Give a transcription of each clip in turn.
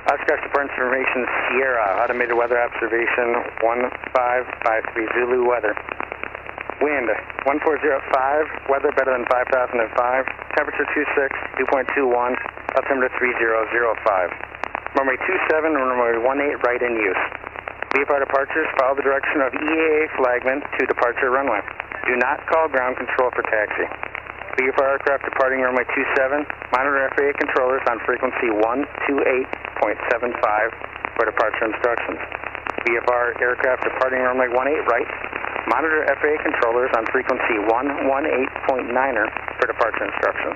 Oshkosh Department Information Sierra, automated weather observation 1553 Zulu weather. Wind 1405, weather better than 5005, temperature 26, 2.21, altimeter 3005. Runway 27 and runway 18 right in use. VFR departures follow the direction of EAA flagman to departure runway. Do not call ground control for taxi. VFR aircraft departing runway 27, monitor FAA controllers on frequency 128.75 for departure instructions. VFR aircraft departing runway 18 right, monitor FAA controllers on frequency 118.9er for departure instructions.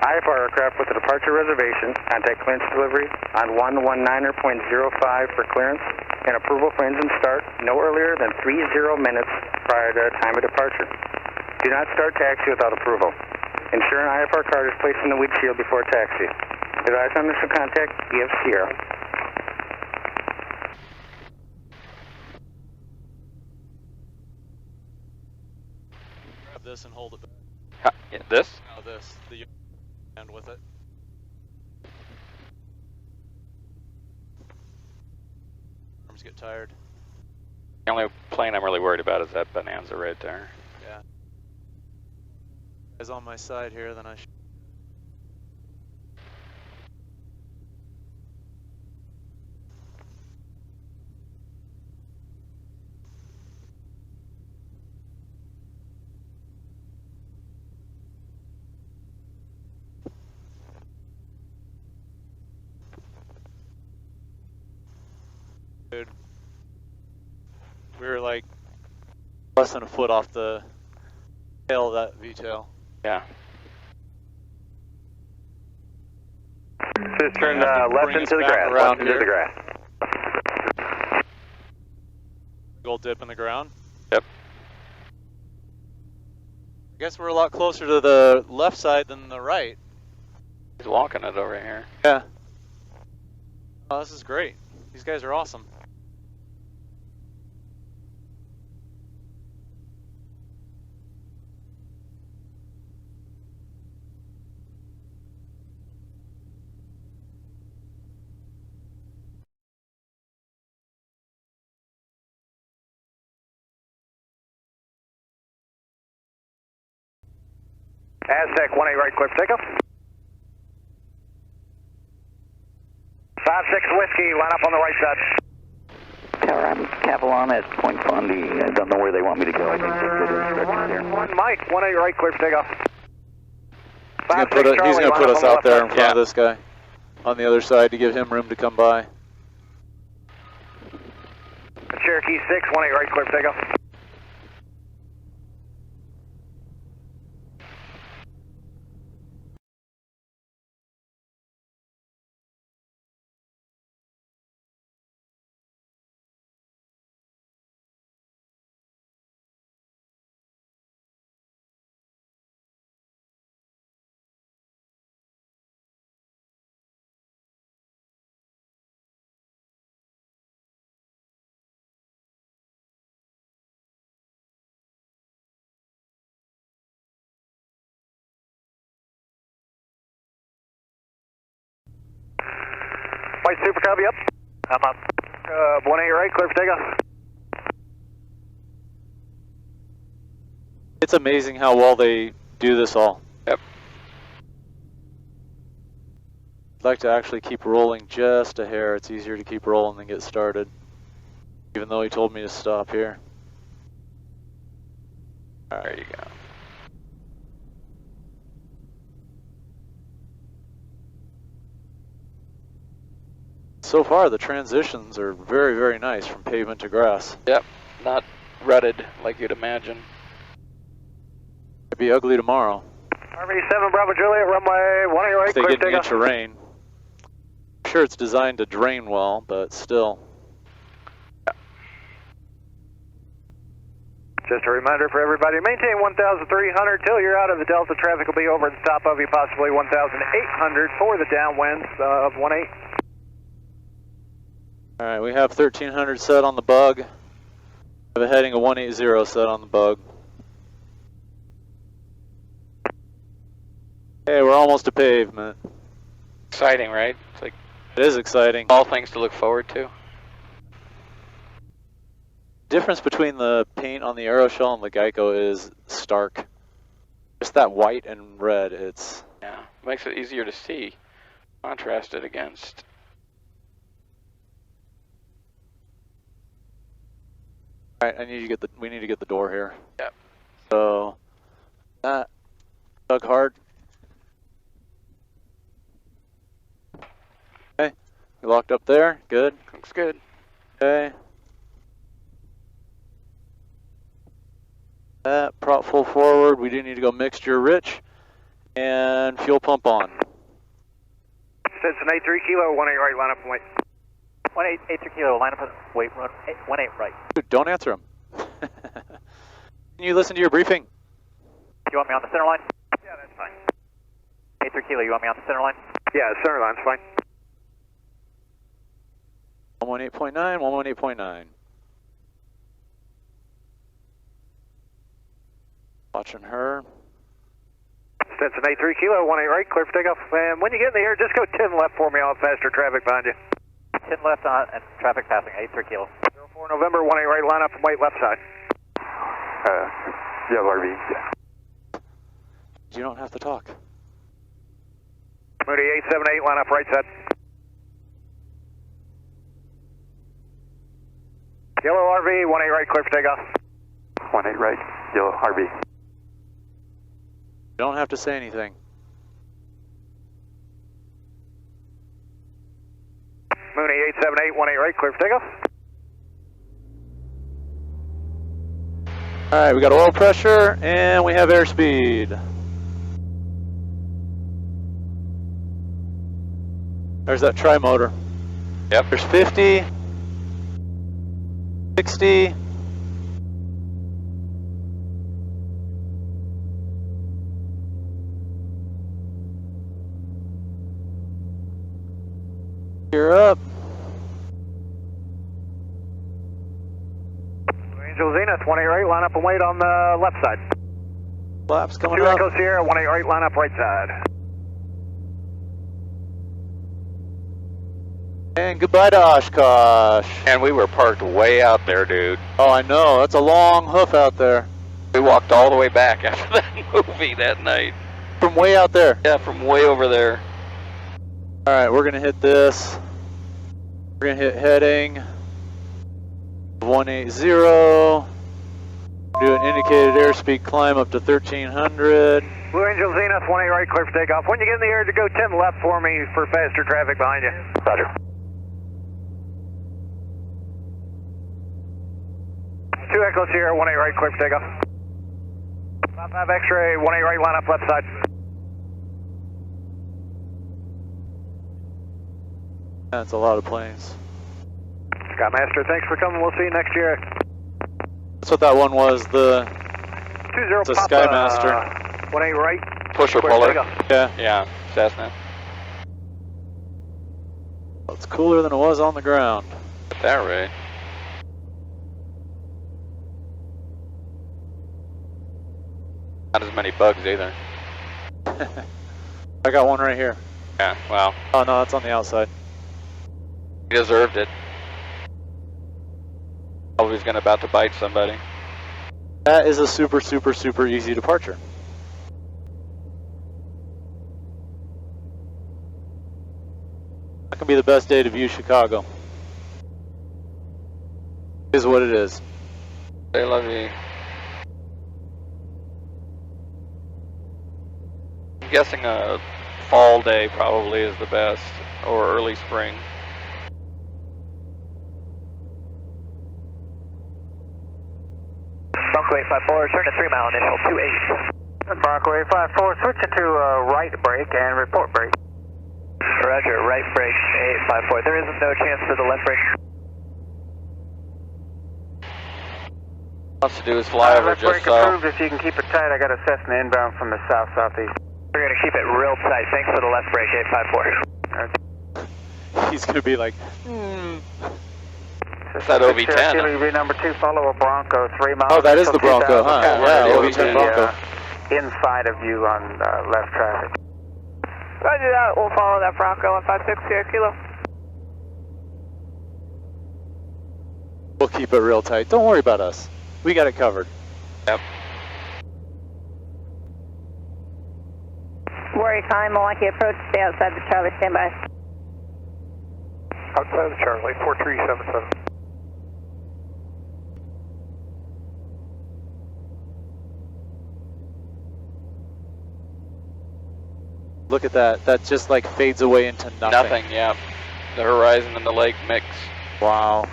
IFR aircraft with a departure reservation, contact clearance delivery on 119.05 for clearance and approval for engine start no earlier than 30 minutes prior to time of departure. Do not start taxi without approval. Ensure an IFR card is placed in the windshield before taxi. Advise on initial contact via Sierra. Grab this and hold it. Yeah, this? No, this. The end with it. Arms get tired. The only plane I'm really worried about is that Bonanza right there. Yeah. Is on my side here, then I should. Dude, we were like less than a foot off the tail of that V-tail. Yeah. Just turn left into the grass. Left into the grass. Gold dip in the ground. Yep. I guess we're a lot closer to the left side than the right. He's walking it over here. Yeah. Oh, this is great. These guys are awesome. Aztec 18 right, clear for takeoff. 56 Whiskey, line up on the right side. Tower, I'm Cavalon at Point Fundy. I don't know where they want me to go. I think they're good instructions here. One Mike, 18 right, clear for takeoff. He's gonna put us out there in front of this guy on the other side to give him room to come by. Cherokee 6, 18 right, clear for takeoff. White Super Cubby up. I'm up. 18 right, clear for takeoff. It's amazing how well they do this all. Yep. I'd like to actually keep rolling just a hair. It's easier to keep rolling than get started. Even though he told me to stop here. There you go. So far, the transitions are very, very nice from pavement to grass. Yep. Not rutted like you'd imagine. It'd be ugly tomorrow. RV7 Bravo Juliet, runway 18 right, If they clear get for an takeoff. inch of rain. I'm sure it's designed to drain well, but still. Just a reminder for everybody, maintain 1,300 till you're out of the Delta. Traffic will be over at the top of you, possibly 1,800 for the downwinds of 18. All right, we have 1,300 set on the bug. We have a heading of 180 set on the bug. Hey, we're almost to pavement. Exciting, right? It's like It is exciting. All things to look forward to. Difference between the paint on the Aeroshell and the Geico is stark. Just that white and red, it's... Yeah, makes it easier to see, contrasted against. All right, we need to get the door here. Yep. So, that, tug hard. Okay, we locked up there, good. Looks good. Okay. That, prop full forward, we do need to go mixture rich, and fuel pump on. Stetson 83 kilo, 18 right, line up and wait. 1883 kilo, line up and wait, run 18 right. Dude, don't answer him. Can you listen to your briefing? You want me on the center line? Yeah, that's fine. 83 kilo, you want me on the center line? Yeah, center line's fine. 118.9, 118.9. Watching her. Stetson 83 kilo, 18 right, clear for takeoff. And when you get in the air, just go 10 left for me, I'll have faster traffic behind you. 10 left on and traffic passing, 83 kilo. 04 November, 18 right, line up and wait left side. Yeah, RV, yeah. You don't have to talk. Moody 878, line up right side. Yellow RV, 18 right, clear for takeoff. 18 right, yellow RV. You don't have to say anything. Mooney 878, 18 right, clear for takeoff. All right, we got oil pressure and we have airspeed. There's that tri-motor. Yep. There's 50, 60. You're up. Angel Zenith, 18 right, line up and wait on the left side. Flaps coming 2 up. Echo Sierra, 18 right, line up right side. And goodbye to Oshkosh. And we were parked way out there, dude. Oh, I know. That's a long hoof out there. We walked all the way back after that movie that night. From way out there. Yeah, from way over there. All right, we're going to hit this. We're going to hit heading 180. Do an indicated airspeed climb up to 1300. Blue Angel Zenith, 18 right, clear for takeoff. When you get in the air, to go 10 left for me for faster traffic behind you. Roger. 2 Echo Sierra, 18 right, clear for takeoff. 55 X-ray, 18 right, line up left side. That's a lot of planes. Skymaster, thanks for coming. We'll see you next year. That's what that one was, the 20 it's a Papa, Skymaster. 18 right. Pusher clear puller. takeoff. Yeah. Yeah, Cessna. It's cooler than it was on the ground. At that rate. Not as many bugs either. I got one right here. Yeah, well, Oh no, that's on the outside. he deserved it. Probably was about to bite somebody. That is a super, super, super easy departure. That can be the best day to view Chicago. Is what it is. They love you. I'm guessing a fall day probably is the best, or early spring. Bronco 854, turn to 3 mile initial, 28. Bronco 854, switch it to right brake and report brake. Roger, right brake 854. There is no chance for the left brake. Wants to do is fly over left just brake so. approved if you can keep it tight. I got a Cessna inbound from the south-southeast. We're going to keep it real tight. Thanks for the left brake 854. He's gonna be like, It's that OV-10. Cherokee number 2, follow a Bronco, 3 miles. oh, that is the Bronco, huh? Yeah, Yeah, we're OV-10 the Bronco. Inside of you on left traffic. Roger that. We'll follow that Bronco on 56 Sierra Kilo. We'll keep it real tight. Don't worry about us. We got it covered. Yep. Warrior calling Milwaukee approach, stay outside the Charlie, stand by. Outside the Charlie, 4377. Look at that. That just like fades away into nothing. Nothing, yeah. The horizon and the lake mix. Wow.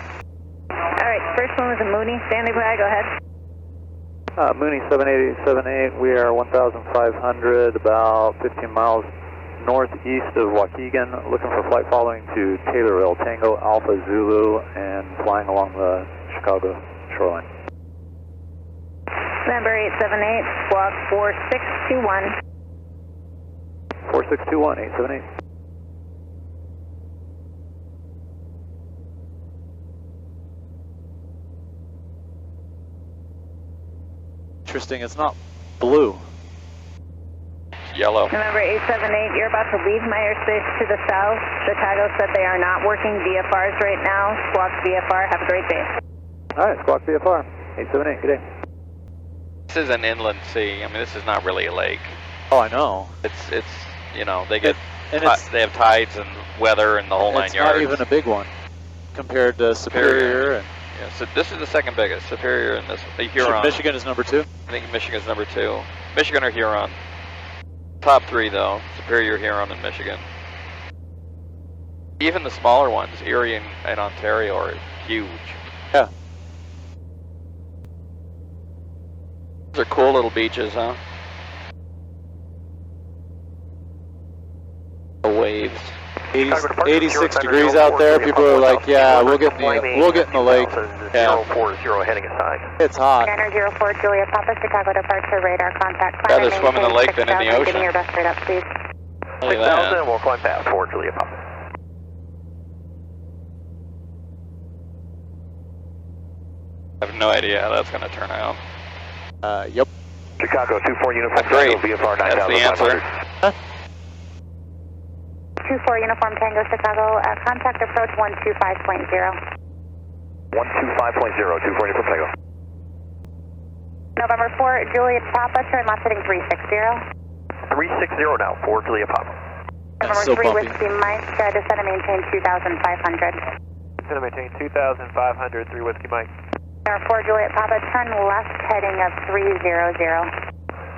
Alright, first one was a Mooney, standing by, go ahead. Mooney 78878, we are 1,500, about 15 miles northeast of Waukegan, looking for flight following to Taylorville, Tango Alpha Zulu, and flying along the Chicago shoreline. Number 878, squawk 4621. 4621, 878. Interesting, it's not blue. Yellow. Number 878, you're about to leave my airspace to the south. Chicago said they are not working VFRs right now. Squawk VFR, have a great day. Alright, squawk VFR, 878, good day. This is an inland sea. I mean, this is not really a lake. Oh, I know. It's you know, they get And they have tides and weather and the whole 9 it's yards. not even a big one compared to Superior. And Yeah, so this is the second biggest. Superior and this Huron. Michigan is number 2. I think Michigan's number 2. Michigan or Huron. Top 3 though. Superior, Huron, and Michigan. Even the smaller ones, Erie and Ontario, are huge. Yeah. Those are cool little beaches, huh? The waves. 86 degrees out there. People are like, yeah, we'll get in the lake. Yeah. 040 heading aside. It's hot. Gunner 04, Julia Papa, Chicago departure radar contact. Rather swim in the lake than in the ocean. Give me your best rate up, please. Look at that. 6,000, we'll climb past 4, Julia Papa. I have no idea how that's going to turn out. Yep. Chicago 24 uniform. That's great. VFR That's the answer. 9,500. 24 uniform Tango Chicago, contact approach 125.0. 125.0, 24 uniform Tango. November 4, Julia Papa, turn left heading 360. 360 now, 4 Julia Papa. November so 3, bumpy. Whiskey Mike, descend and maintain 2,500. Going to maintain 2,500, 3 Whiskey Mike. November 4, Juliet Papa, turn left heading of 300.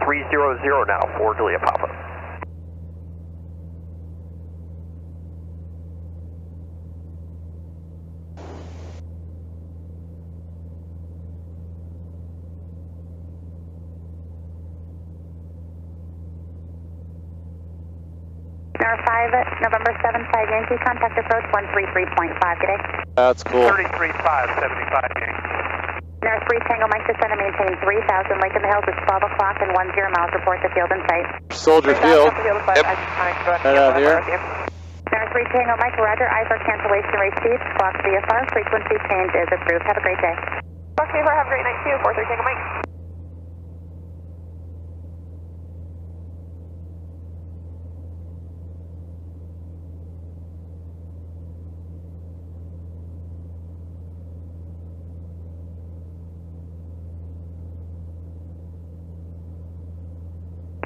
300 now, 4 Julia Papa. November 7, 5 Yankee, contact approach 133.5, good day. That's cool. 33.5, 75 Yankee. North 3 Tango Mike, descend and maintain 3,000, Lake in the Hills, it's 12 o'clock and 10 miles, report the field in sight. Soldier Field. Yep. Right out here. North 3 Tango Mike, roger, eyes for cancellation rate speed, clock VFR, frequency change is approved, have a great day. Clock VFR, have a great night too, 4-3 Tango Mike.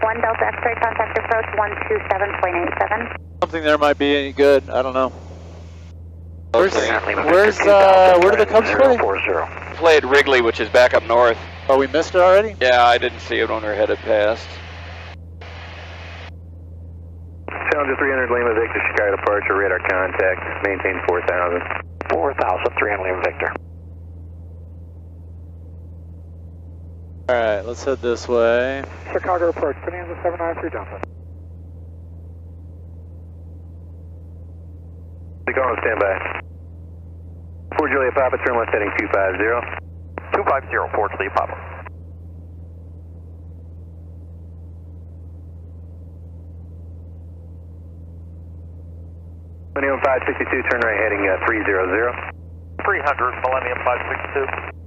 One Delta X-ray, contact approach 127.87. Something there might be any good. I don't know. Where do the Cubs play? Play at Wrigley, which is back up north. Oh, we missed it already? Yeah, I didn't see it when we were headed past. Challenger 300 Lima Victor, Chicago departure, radar contact, maintain 4,000. 4,300 Lima Victor. Alright, let's head this way. Chicago approach, Bonanza 793 Delta. Chicago, stand by. 4 Julia Papa, turn left heading 250. 250, 4 Julia Papa. Millennium 562, turn right heading 300. 300, Millennium 562.